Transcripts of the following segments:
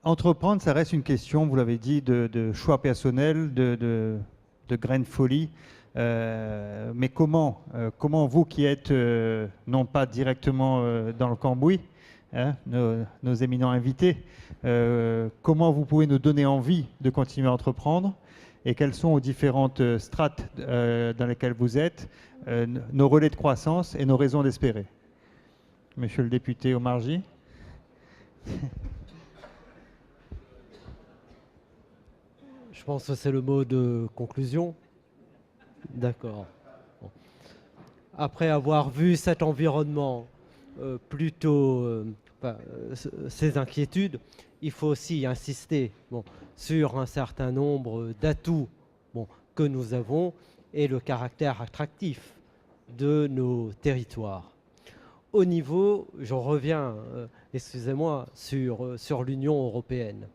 Entreprendre, ça reste une question, vous l'avez dit, de choix personnel, de graines de folie. Mais comment vous qui êtes non pas directement dans le cambouis, hein, nos éminents invités, comment vous pouvez nous donner envie de continuer à entreprendre et quelles sont aux différentes strates dans lesquelles vous êtes, nos relais de croissance et nos raisons d'espérer. Monsieur le député Omarjee. Je pense que c'est le mot de conclusion. D'accord. Bon. Après avoir vu cet environnement, ces inquiétudes, il faut aussi insister sur un certain nombre d'atouts que nous avons et le caractère attractif de nos territoires. Au niveau, je reviens, excusez-moi, sur l'Union européenne.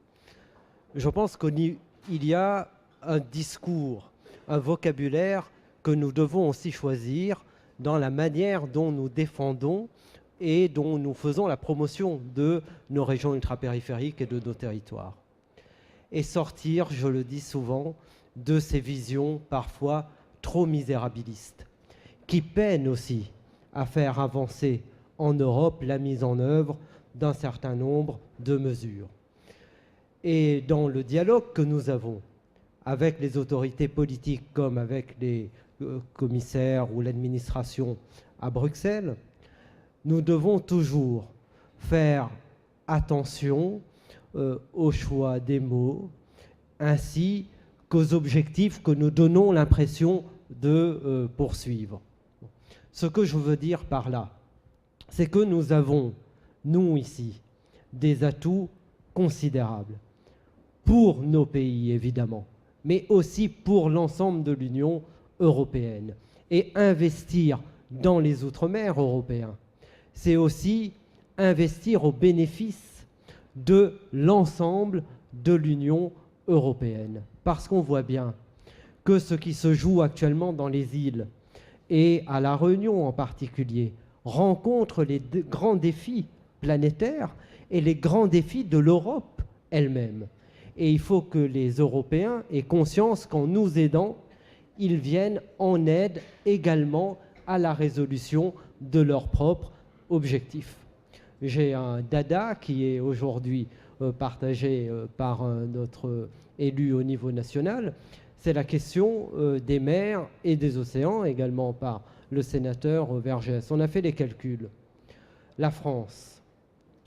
Je pense qu'il y a un discours, un vocabulaire que nous devons aussi choisir dans la manière dont nous défendons et dont nous faisons la promotion de nos régions ultrapériphériques et de nos territoires. Et sortir, je le dis souvent, de ces visions parfois trop misérabilistes, qui peinent aussi à faire avancer en Europe la mise en œuvre d'un certain nombre de mesures. Et dans le dialogue que nous avons avec les autorités politiques comme avec les commissaires ou l'administration à Bruxelles, nous devons toujours faire attention au choix des mots ainsi qu'aux objectifs que nous donnons l'impression de poursuivre. Ce que je veux dire par là, c'est que nous avons, nous ici, des atouts considérables pour nos pays, évidemment, mais aussi pour l'ensemble de l'Union européenne. Et investir dans les outre-mer européens, c'est aussi investir au bénéfice de l'ensemble de l'Union européenne. Parce qu'on voit bien que ce qui se joue actuellement dans les îles, et à La Réunion en particulier, rencontre les grands défis planétaires et les grands défis de l'Europe elle-même. Et il faut que les Européens aient conscience qu'en nous aidant, ils viennent en aide également à la résolution de leurs propres objectifs. J'ai un dada qui est aujourd'hui partagé par notre élu au niveau national, c'est la question des mers et des océans, également par le sénateur Vergès. On a fait les calculs. La France,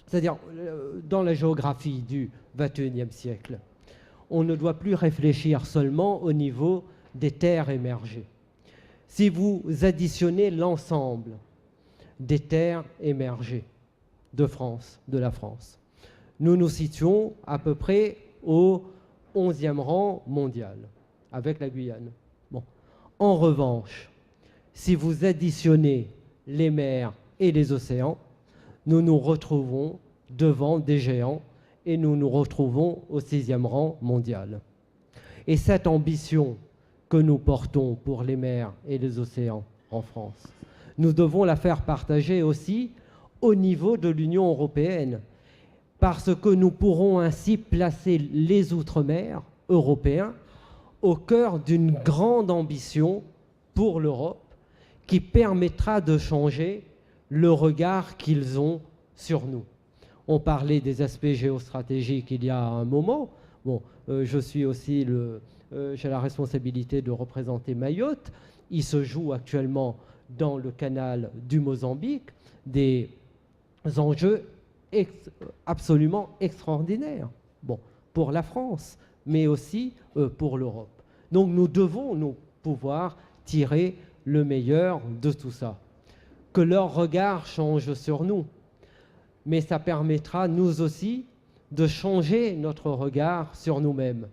c'est-à-dire dans la géographie du XXIe siècle, on ne doit plus réfléchir seulement au niveau des terres émergées. Si vous additionnez l'ensemble des terres émergées de France, de la France, nous nous situons à peu près au 11e rang mondial, avec la Guyane. Bon. En revanche, si vous additionnez les mers et les océans, nous nous retrouvons devant des géants et nous nous retrouvons au 6e rang mondial. Et cette ambition que nous portons pour les mers et les océans en France, nous devons la faire partager aussi au niveau de l'Union européenne, parce que nous pourrons ainsi placer les outre-mer européens au cœur d'une grande ambition pour l'Europe qui permettra de changer le regard qu'ils ont sur nous. On parlait des aspects géostratégiques il y a un moment. Bon, je suis aussi j'ai la responsabilité de représenter Mayotte. Il se joue actuellement dans le canal du Mozambique des enjeux absolument extraordinaires. Bon, pour la France, mais aussi pour l'Europe. Donc nous devons nous pouvoir tirer le meilleur de tout ça. Que leur regard change sur nous, mais ça permettra nous aussi de changer notre regard sur nous-mêmes.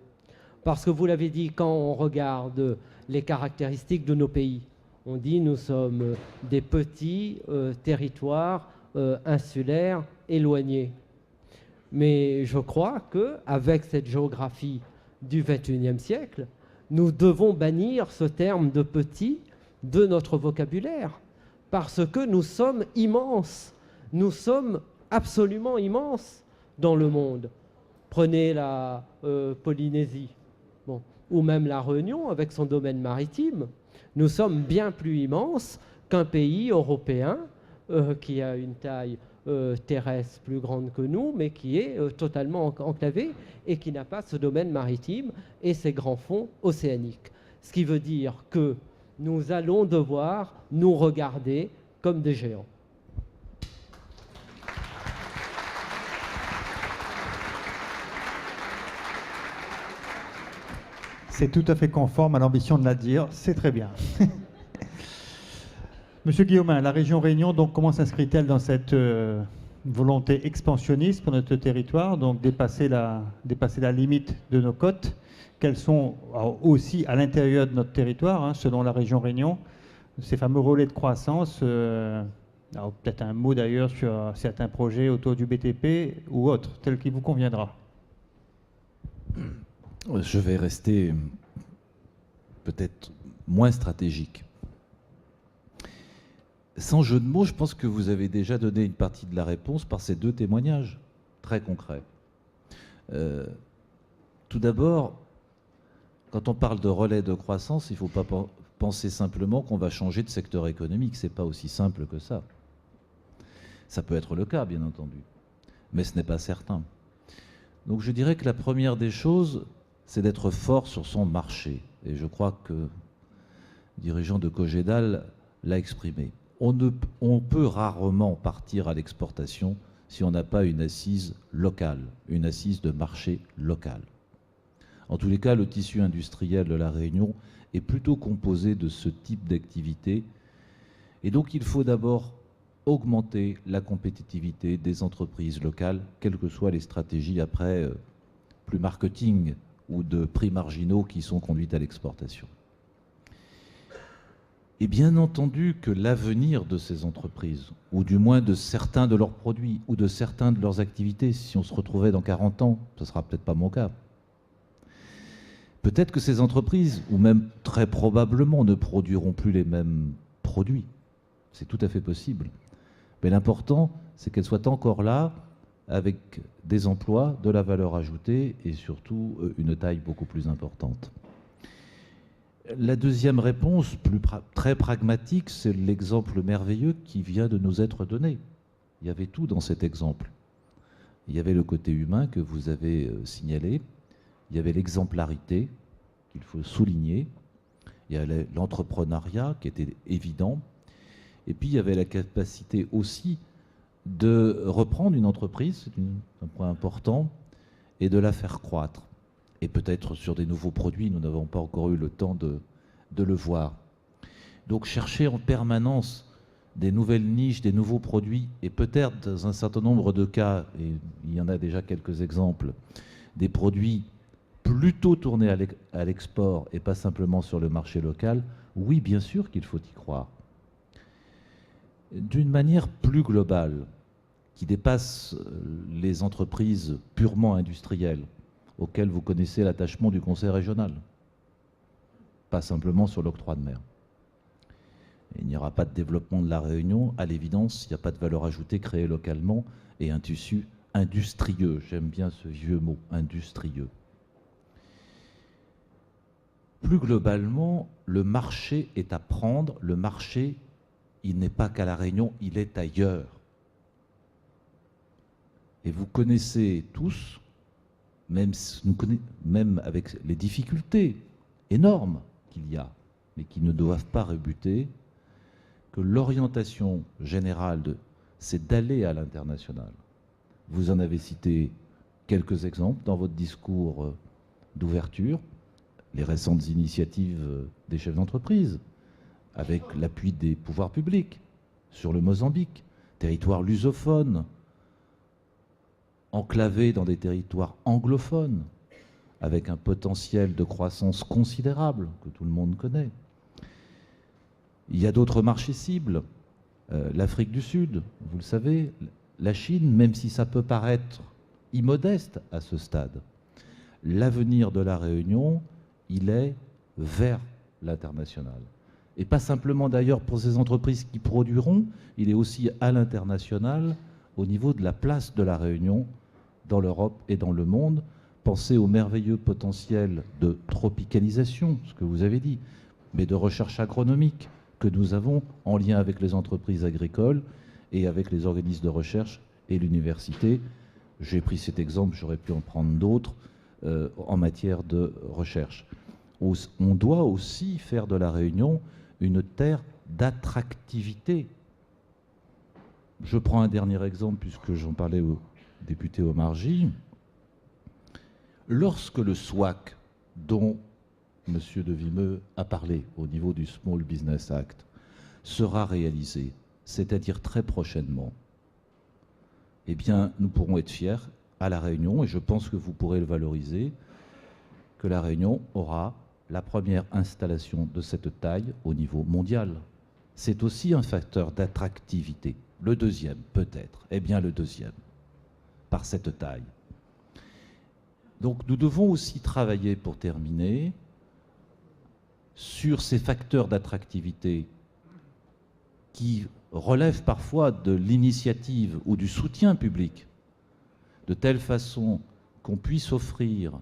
Parce que vous l'avez dit, quand on regarde les caractéristiques de nos pays, on dit nous sommes des petits territoires insulaires éloignés. Mais je crois qu'avec cette géographie du XXIe siècle, nous devons bannir ce terme de petit de notre vocabulaire, parce que nous sommes immenses, nous sommes absolument immenses dans le monde. Prenez la Polynésie, bon, ou même la Réunion avec son domaine maritime. Nous sommes bien plus immenses qu'un pays européen qui a une taille terrestre plus grande que nous, mais qui est totalement enclavé et qui n'a pas ce domaine maritime et ces grands fonds océaniques. Ce qui veut dire que nous allons devoir nous regarder comme des géants. C'est tout à fait conforme à l'ambition de la dire, c'est très bien. Monsieur Guillaumin, la région Réunion, donc, comment s'inscrit-elle dans cette volonté expansionniste pour notre territoire, donc dépasser la limite de nos côtes? Quels sont aussi à l'intérieur de notre territoire, hein, selon la région Réunion, ces fameux relais de croissance? Alors peut-être un mot d'ailleurs sur certains projets autour du BTP ou autres, tel qu'il vous conviendra. Je vais rester peut-être moins stratégique. Sans jeu de mots, je pense que vous avez déjà donné une partie de la réponse par ces deux témoignages très concrets. Tout d'abord, quand on parle de relais de croissance, il ne faut pas penser simplement qu'on va changer de secteur économique. Ce n'est pas aussi simple que ça. Ça peut être le cas, bien entendu, mais ce n'est pas certain. Donc je dirais que la première des choses, c'est d'être fort sur son marché. Et je crois que le dirigeant de Cogedal l'a exprimé. On peut rarement partir à l'exportation si on n'a pas une assise locale, une assise de marché local. En tous les cas, le tissu industriel de la Réunion est plutôt composé de ce type d'activité. Et donc il faut d'abord augmenter la compétitivité des entreprises locales, quelles que soient les stratégies après plus marketing ou de prix marginaux qui sont conduites à l'exportation. Et bien entendu que l'avenir de ces entreprises, ou du moins de certains de leurs produits, ou de certains de leurs activités, si on se retrouvait dans 40 ans, ce ne sera peut-être pas mon cas, peut-être que ces entreprises, ou même très probablement, ne produiront plus les mêmes produits. C'est tout à fait possible. Mais l'important, c'est qu'elles soient encore là, avec des emplois, de la valeur ajoutée et surtout une taille beaucoup plus importante. La deuxième réponse, très pragmatique, c'est l'exemple merveilleux qui vient de nous être donné. Il y avait tout dans cet exemple. Il y avait le côté humain que vous avez signalé, il y avait l'exemplarité qu'il faut souligner, il y avait l'entrepreneuriat qui était évident, et puis il y avait la capacité aussi de reprendre une entreprise, c'est un point important, et de la faire croître. Et peut-être sur des nouveaux produits, nous n'avons pas encore eu le temps de le voir. Donc chercher en permanence des nouvelles niches, des nouveaux produits, et peut-être dans un certain nombre de cas, et il y en a déjà quelques exemples, des produits plutôt tournés à l'export et pas simplement sur le marché local, oui, bien sûr qu'il faut y croire. D'une manière plus globale, qui dépasse les entreprises purement industrielles, auxquelles vous connaissez l'attachement du Conseil régional, pas simplement sur l'octroi de mer. Il n'y aura pas de développement de la Réunion, à l'évidence, il n'y a pas de valeur ajoutée créée localement et un tissu industrieux, j'aime bien ce vieux mot, industrieux. Plus globalement, le marché est à prendre, le marché, il n'est pas qu'à la Réunion, il est ailleurs. Et vous connaissez tous, même avec les difficultés énormes qu'il y a, mais qui ne doivent pas rebuter, que l'orientation générale, c'est d'aller à l'international. Vous en avez cité quelques exemples dans votre discours d'ouverture, les récentes initiatives des chefs d'entreprise, avec l'appui des pouvoirs publics sur le Mozambique, territoire lusophone, enclavé dans des territoires anglophones, avec un potentiel de croissance considérable que tout le monde connaît. Il y a d'autres marchés cibles, l'Afrique du Sud, vous le savez, la Chine, même si ça peut paraître immodeste à ce stade, l'avenir de la Réunion, il est vers l'international. Et pas simplement d'ailleurs pour ces entreprises qui produiront, il est aussi à l'international au niveau de la place de la Réunion dans l'Europe et dans le monde. Pensez au merveilleux potentiel de tropicalisation, ce que vous avez dit, mais de recherche agronomique que nous avons en lien avec les entreprises agricoles et avec les organismes de recherche et l'université. J'ai pris cet exemple, j'aurais pu en prendre d'autres en matière de recherche. On doit aussi faire de La Réunion une terre d'attractivité. Je prends un dernier exemple, puisque j'en parlais au député Omar J. Lorsque le SWAC, dont M. de Vimeux a parlé au niveau du Small Business Act, sera réalisé, c'est-à-dire très prochainement, eh bien, nous pourrons être fiers à La Réunion, et je pense que vous pourrez le valoriser, que La Réunion aura la première installation de cette taille au niveau mondial. C'est aussi un facteur d'attractivité. Le deuxième, peut-être, eh bien le deuxième, par cette taille. Donc nous devons aussi travailler, pour terminer, sur ces facteurs d'attractivité qui relèvent parfois de l'initiative ou du soutien public, de telle façon qu'on puisse offrir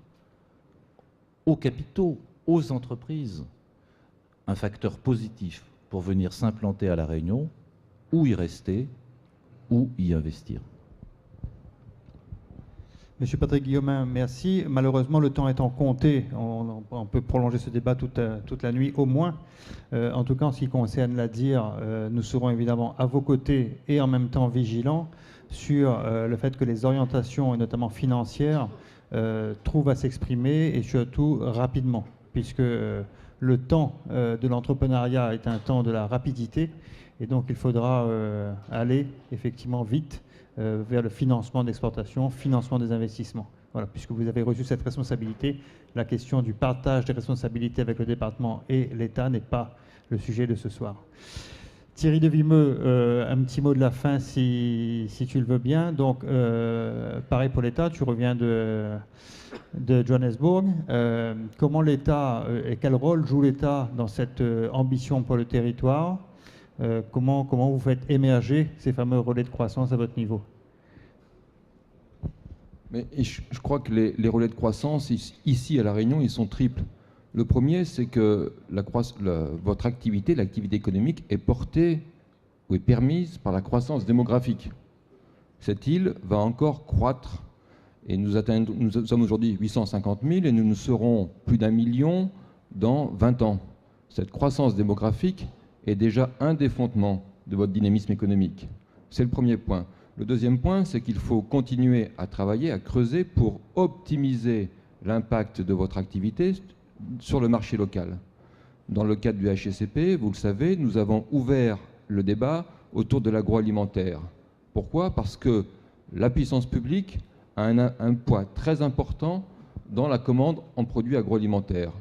aux capitaux, aux entreprises, un facteur positif pour venir s'implanter à La Réunion, ou y rester, ou y investir. Monsieur Patrick Guillaumin, merci. Malheureusement, le temps étant compté, on peut prolonger ce débat toute la nuit au moins. En tout cas, en ce qui concerne l'ADIR, nous serons évidemment à vos côtés et en même temps vigilants sur le fait que les orientations, et notamment financières, trouvent à s'exprimer et surtout rapidement, puisque le temps de l'entrepreneuriat est un temps de la rapidité et donc il faudra aller effectivement vite vers le financement d'exportation, financement des investissements. Voilà, puisque vous avez reçu cette responsabilité, la question du partage des responsabilités avec le département et l'État n'est pas le sujet de ce soir. Thierry de Vimeux, un petit mot de la fin si tu le veux bien. Donc, pareil pour l'État, tu reviens de Johannesburg. Comment l'État et quel rôle joue l'État dans cette ambition pour le territoire ? Comment vous faites émerger ces fameux relais de croissance à votre niveau ? Mais je crois que les relais de croissance, ici à La Réunion, ils sont triples. Le premier, c'est que votre activité, l'activité économique, est portée ou est permise par la croissance démographique. Cette île va encore croître. Et nous sommes aujourd'hui 850 000 et nous ne serons plus d'1 million dans 20 ans. Cette croissance démographique est déjà un des fondements de votre dynamisme économique. C'est le premier point. Le deuxième point, c'est qu'il faut continuer à travailler, à creuser pour optimiser l'impact de votre activité sur le marché local. Dans le cadre du HCCP, vous le savez, nous avons ouvert le débat autour de l'agroalimentaire. Pourquoi ? Parce que la puissance publique a un poids très important dans la commande en produits agroalimentaires,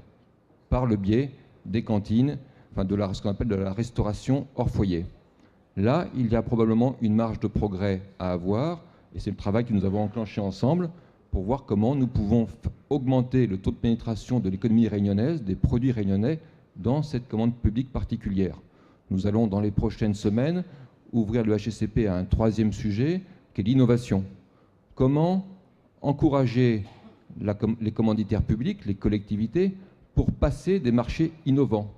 par le biais des cantines, enfin ce qu'on appelle de la restauration hors foyer. Là, il y a probablement une marge de progrès à avoir, et c'est le travail que nous avons enclenché ensemble pour voir comment nous pouvons augmenter le taux de pénétration de l'économie réunionnaise, des produits réunionnais, dans cette commande publique particulière. Nous allons, dans les prochaines semaines, ouvrir le HCCP à un troisième sujet, qui est l'innovation. Comment encourager les commanditaires publics, les collectivités, pour passer des marchés innovants.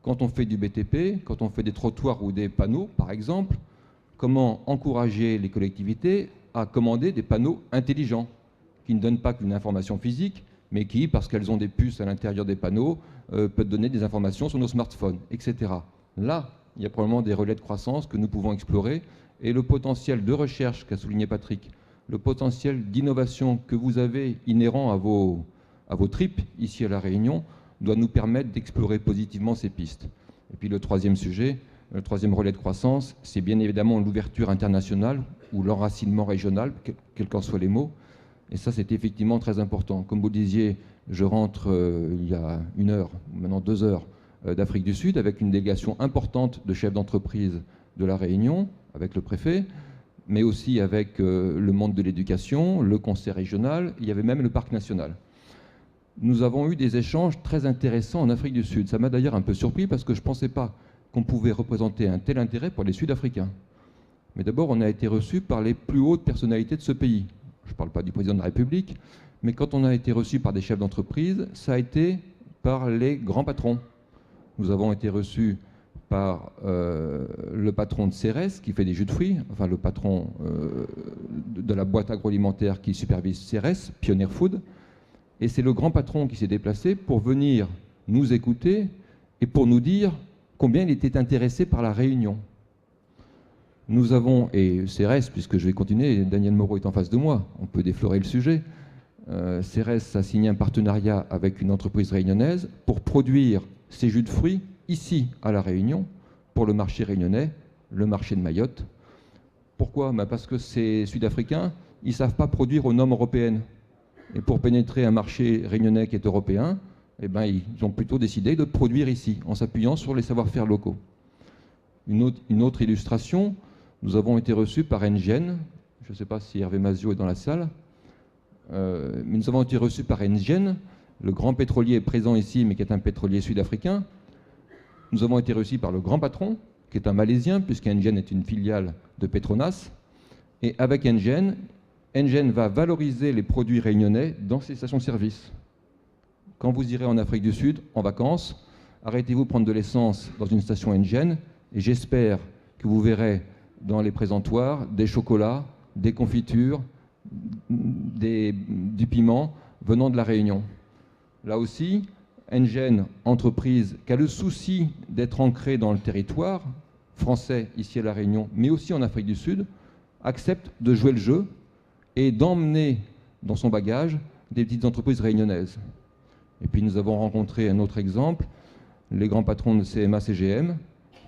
Quand on fait du BTP, quand on fait des trottoirs ou des panneaux, par exemple, comment encourager les collectivités à commander des panneaux intelligents, qui ne donnent pas qu'une information physique, mais qui, parce qu'elles ont des puces à l'intérieur des panneaux, peuvent donner des informations sur nos smartphones, etc. Là, il y a probablement des relais de croissance que nous pouvons explorer, et le potentiel de recherche qu'a souligné Patrick, le potentiel d'innovation que vous avez inhérent à vos tripes ici à La Réunion, doit nous permettre d'explorer positivement ces pistes. Et puis le troisième sujet, le troisième relais de croissance, c'est bien évidemment l'ouverture internationale ou l'enracinement régional, quels qu'en soient les mots. Et ça, c'est effectivement très important. Comme vous le disiez, je rentre il y a 1 heure, maintenant 2 heures, d'Afrique du Sud, avec une délégation importante de chefs d'entreprise de La Réunion, avec le préfet, mais aussi avec le monde de l'éducation, le conseil régional, il y avait même le parc national. Nous avons eu des échanges très intéressants en Afrique du Sud. Ça m'a d'ailleurs un peu surpris parce que je ne pensais pas qu'on pouvait représenter un tel intérêt pour les Sud-Africains. Mais d'abord, on a été reçus par les plus hautes personnalités de ce pays. je ne parle pas du président de la République, mais quand on a été reçu par des chefs d'entreprise, ça a été par les grands patrons. Nous avons été reçus par le patron de Cérès, qui fait des jus de fruits, enfin le patron de la boîte agroalimentaire qui supervise Cérès, Pioneer Food. Et c'est le grand patron qui s'est déplacé pour venir nous écouter et pour nous dire combien il était intéressé par la Réunion. Nous avons, et Cérès, puisque je vais continuer, Daniel Moreau est en face de moi, on peut déflorer le sujet. Cérès a signé un partenariat avec une entreprise réunionnaise pour produire ces jus de fruits ici à La Réunion pour le marché réunionnais, le marché de Mayotte. Pourquoi? Parce que ces Sud-Africains, ils ne savent pas produire aux normes européennes. Et pour pénétrer un marché réunionnais qui est européen, eh ben, ils ont plutôt décidé de produire ici, en s'appuyant sur les savoir-faire locaux. Une autre illustration, nous avons été reçus par Engen, je ne sais pas si Hervé Mazio est dans la salle, mais nous avons été reçus par Engen, le grand pétrolier présent ici, mais qui est un pétrolier sud-africain. Nous avons été reçus par le grand patron, qui est un Malaisien, puisqu'Engen est une filiale de Petronas. Et avec Engen va valoriser les produits réunionnais dans ses stations-service. Quand vous irez en Afrique du Sud, en vacances, arrêtez-vous prendre de l'essence dans une station Engen, et j'espère que vous verrez dans les présentoirs des chocolats, des confitures, du piment venant de la Réunion. Là aussi, Engen, entreprise qui a le souci d'être ancrée dans le territoire français, ici à La Réunion, mais aussi en Afrique du Sud, accepte de jouer le jeu et d'emmener dans son bagage des petites entreprises réunionnaises. Et puis nous avons rencontré un autre exemple, les grands patrons de CMA-CGM,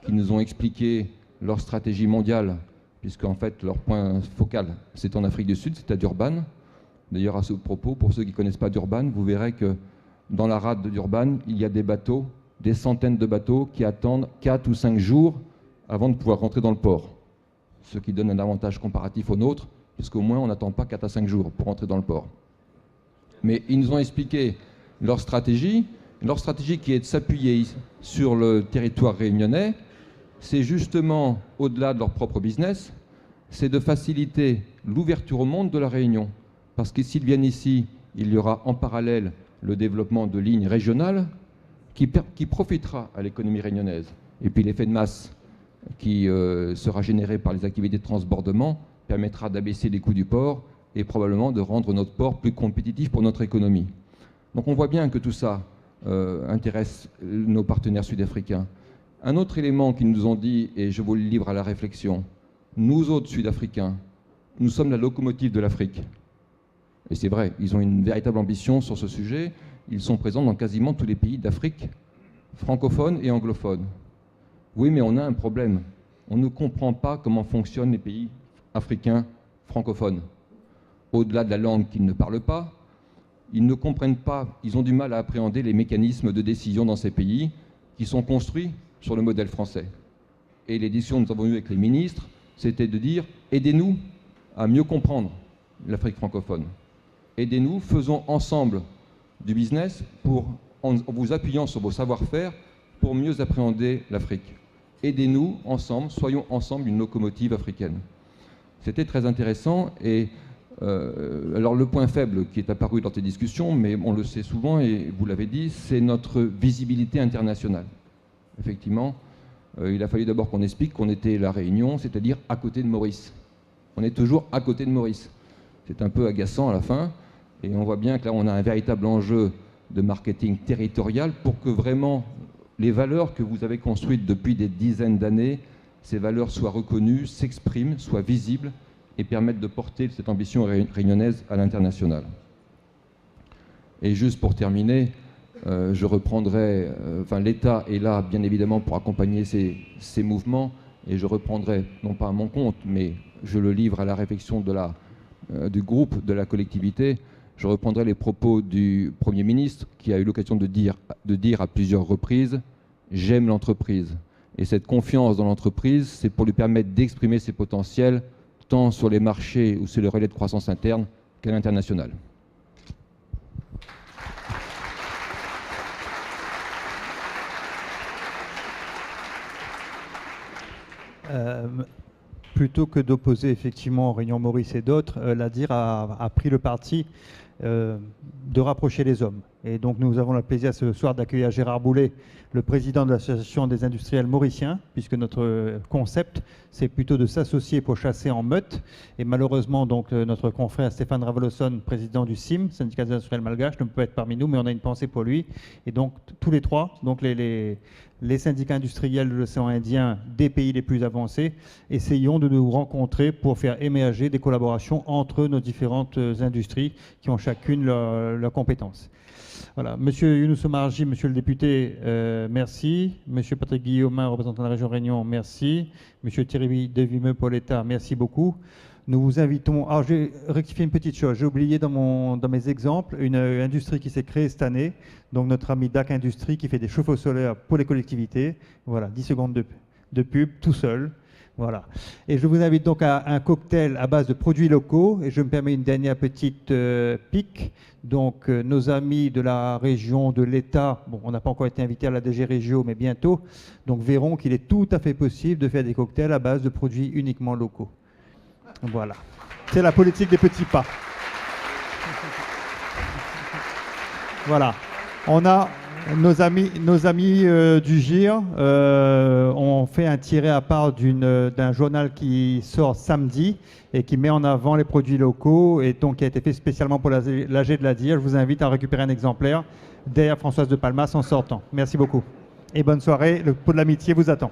qui nous ont expliqué leur stratégie mondiale, puisqu'en fait leur point focal, c'est en Afrique du Sud, c'est à Durban. D'ailleurs, à ce propos, pour ceux qui ne connaissent pas Durban, vous verrez que dans la rade de Durban, il y a des bateaux, des centaines de bateaux qui attendent 4 ou 5 jours avant de pouvoir rentrer dans le port. Ce qui donne un avantage comparatif au nôtre, puisqu'au moins on n'attend pas 4 à 5 jours pour rentrer dans le port. Mais ils nous ont expliqué leur stratégie qui est de s'appuyer sur le territoire réunionnais, c'est justement, au-delà de leur propre business, c'est de faciliter l'ouverture au monde de la Réunion. Parce que s'ils viennent ici, il y aura en parallèle le développement de lignes régionales qui profitera à l'économie réunionnaise. Et puis l'effet de masse qui sera généré par les activités de transbordement permettra d'abaisser les coûts du port et probablement de rendre notre port plus compétitif pour notre économie. Donc on voit bien que tout ça intéresse nos partenaires sud-africains. Un autre élément qu'ils nous ont dit, et je vous le livre à la réflexion, nous autres Sud-Africains, nous sommes la locomotive de l'Afrique. Et c'est vrai, ils ont une véritable ambition sur ce sujet. Ils sont présents dans quasiment tous les pays d'Afrique, francophones et anglophones. Oui, mais on a un problème. On ne comprend pas comment fonctionnent les pays africains francophones. Au-delà de la langue qu'ils ne parlent pas, ils ne comprennent pas, ils ont du mal à appréhender les mécanismes de décision dans ces pays qui sont construits sur le modèle français. Et les discussions que nous avons eues avec les ministres, c'était de dire « aidez-nous à mieux comprendre l'Afrique francophone. Aidez-nous, faisons ensemble du business en vous appuyant sur vos savoir-faire pour mieux appréhender l'Afrique. Aidez-nous ensemble, soyons ensemble une locomotive africaine. » C'était très intéressant et alors le point faible qui est apparu dans ces discussions, mais on le sait souvent et vous l'avez dit, c'est notre visibilité internationale. Effectivement, il a fallu d'abord qu'on explique qu'on était la Réunion, c'est-à-dire à côté de Maurice. On est toujours à côté de Maurice. C'est un peu agaçant à la fin et on voit bien que là on a un véritable enjeu de marketing territorial pour que vraiment les valeurs que vous avez construites depuis des dizaines d'années, ces valeurs soient reconnues, s'expriment, soient visibles et permettent de porter cette ambition réunionnaise à l'international. Et juste pour terminer, je reprendrai, l'État est là bien évidemment pour accompagner ces mouvements et je reprendrai, non pas à mon compte, mais je le livre à la réflexion du groupe, de la collectivité, je reprendrai les propos du Premier ministre qui a eu l'occasion de dire à plusieurs reprises « j'aime l'entreprise ». Et cette confiance dans l'entreprise, c'est pour lui permettre d'exprimer ses potentiels tant sur les marchés ou sur les relais de croissance interne qu'à l'international. plutôt que d'opposer effectivement Réunion Maurice et d'autres, l'ADIR a pris le parti de rapprocher les hommes. Et donc nous avons le plaisir ce soir d'accueillir Gérard Boulet, le président de l'Association des industriels mauriciens, puisque notre concept, c'est plutôt de s'associer pour chasser en meute. Et malheureusement, donc, notre confrère Stéphane Ravolosson, président du CIM, syndicat des industriels malgaches, ne peut pas être parmi nous, mais on a une pensée pour lui. Et donc, tous les trois, donc les syndicats industriels de l'océan Indien des pays les plus avancés, essayons de nous rencontrer pour faire émerger des collaborations entre nos différentes industries qui ont chacune leurs compétences. Voilà. Monsieur Younous Omarjee, monsieur le député, merci. Monsieur Patrick Guillaumin, représentant de la région Réunion, merci. Monsieur Thierry Devimeux pour l'État, merci beaucoup. Nous vous invitons... Alors, je vais rectifier une petite chose. J'ai oublié dans mes exemples une industrie qui s'est créée cette année. Donc, notre ami DAC Industrie qui fait des chauffe-eau solaires pour les collectivités. Voilà, 10 secondes de pub, tout seul. Voilà. Et je vous invite donc à un cocktail à base de produits locaux. Et je me permets une dernière petite pique. Donc, nos amis de la région, de l'État, bon, on n'a pas encore été invités à la DG Régio, mais bientôt, donc verront qu'il est tout à fait possible de faire des cocktails à base de produits uniquement locaux. Voilà. C'est la politique des petits pas. Voilà. On a nos amis du GIR ont fait un tiré à part d'un journal qui sort samedi et qui met en avant les produits locaux et donc qui a été fait spécialement pour l'AG de l'ADIR. Je vous invite à récupérer un exemplaire derrière Françoise de Palmas en sortant. Merci beaucoup. Et bonne soirée. Le pot de l'amitié vous attend.